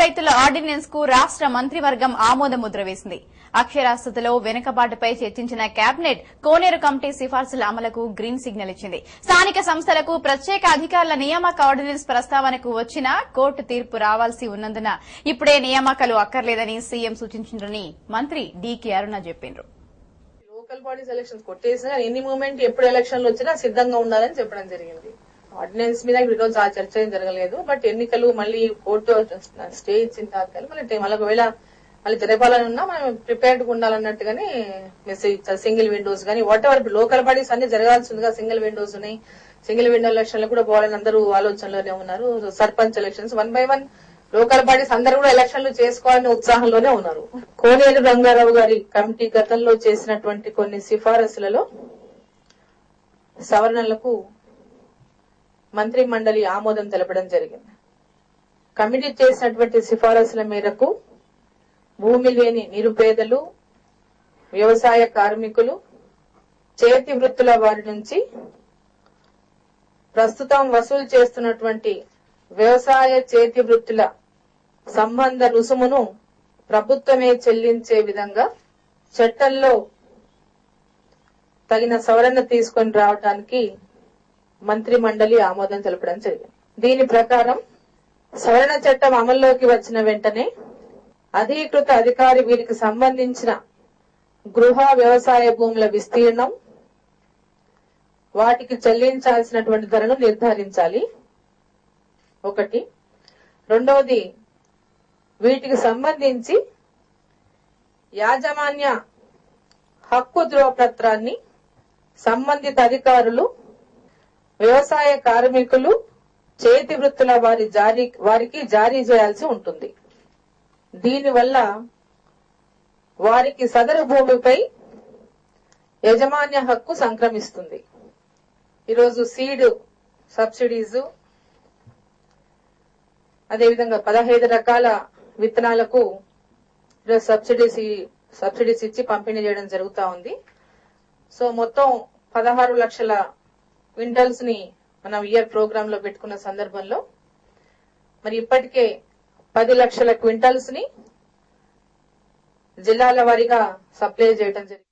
రైతుల ఆర్డినెన్స్ కు రాష్ట్ర మంత్రివర్గం ఆమోద ముద్ర వేసింది. అక్షరాస్యతలో వెనుకబాటుపై చర్చించిన కేబినెట్ కోనేరు కమిటీ సిఫార్సుల అమలుకు గ్రీన్ సిగ్నల్ ఇచ్చింది. స్థానిక సంస్థలకు ప్రత్యేక అధికారుల నియామక ఆర్డినెన్స్ ప్రస్తావనకు వచ్చినా కోర్టు తీర్పు రావాల్సి ఉన్నందున ఇప్పుడే నియామకాలు అక్కర్లేదని సీఎం సూచించారని మంత్రి డీకే అరుణ చెప్పారు. లోకల్ బాడీస్ ఎలక్షన్స్ కొట్టేసినా ఎనీ మూమెంట్ ఎప్పుడు ఎలక్షన్లు వచ్చినా సిద్ధంగా ఉండాలని చెప్పడం జరిగింది. ఆర్డినెన్స్ మీద ఈరోజు ఆ చర్చ ఏం జరగలేదు. బట్ ఎన్నికలు మళ్ళీ కోర్టు స్టే ఇచ్చిన తర్వాత మళ్ళీ ఒకవేళ మళ్ళీ జరపాలని ఉన్నా మనం ప్రిపేర్డ్ గా ఉండాలన్నట్టుగానే మెసేజ్ ఇచ్చారు. సింగిల్ విండోస్ గానీ వాట్ ఎవర్ లోకల్ బాడీస్ అన్ని జరగాల్సిందిగా సింగిల్ విండోస్ ఉన్నాయి. సింగిల్ విండో ఎలక్షన్లు కూడా పోవాలని అందరూ ఆలోచనలోనే ఉన్నారు. Sarpanch elections 1 by 1 local bodies అందరూ కూడా ఎలక్షన్లు చేసుకోవాలనే ఉత్సాహంలోనే ఉన్నారు. కోనేరు రంగారావు గారి కమిటీ గతంలో చేసినటువంటి కొన్ని సిఫారసులలో సవరణలకు మంత్రి మండలి ఆమోదం తెలపడం జరిగింది. కమిటీ చేసినటువంటి సిఫారసుల మేరకు భూమి లేని నిరుపేదలు, వ్యవసాయ కార్మికులు, చేతి వృత్తుల వారి నుంచి ప్రస్తుతం వసూలు చేస్తున్నటువంటి వ్యవసాయ చేతి వృత్తుల సంబంధ రుసుమును ప్రభుత్వమే చెల్లించే విధంగా చట్టంలో తగిన సవరణ తీసుకొని రావడానికి మంత్రి మండలి ఆమోదం తెలపడం జరిగింది. దీని ప్రకారం సవరణ చట్టం అమల్లోకి వచ్చిన వెంటనే అధీకృత అధికారి వీరికి సంబంధించిన గృహ వ్యవసాయ భూముల విస్తీర్ణం, వాటికి చెల్లించాల్సినటువంటి ధరను నిర్ధారించాలి. ఒకటి. రెండవది, వీటికి సంబంధించి యాజమాన్య హక్కు ధృవపత్రాన్ని సంబంధిత అధికారులు, వ్యవసాయ కార్మికులు, చేతి వృత్తుల వారికి జారీ చేయాల్సి ఉంటుంది. దీనివల్ల వారికి సదరు భూమిపై యజమాన్య హక్కు సంక్రమిస్తుంది. ఈరోజు సీడ్ సబ్సిడీస్, అదేవిధంగా 15 రకాల విత్తనాలకు సబ్సిడీస్ ఇచ్చి పంపిణీ చేయడం జరుగుతా ఉంది. సో మొత్తం 16 లక్షల క్వింటల్స్ ని మనం ఇయర్ ప్రోగ్రామ్ లో పెట్టుకున్న సందర్భంలో మరి ఇప్పటికే 10 లక్షల క్వింటల్స్ ని జిల్లాల వారీగా సప్లై చేయడం జరిగింది.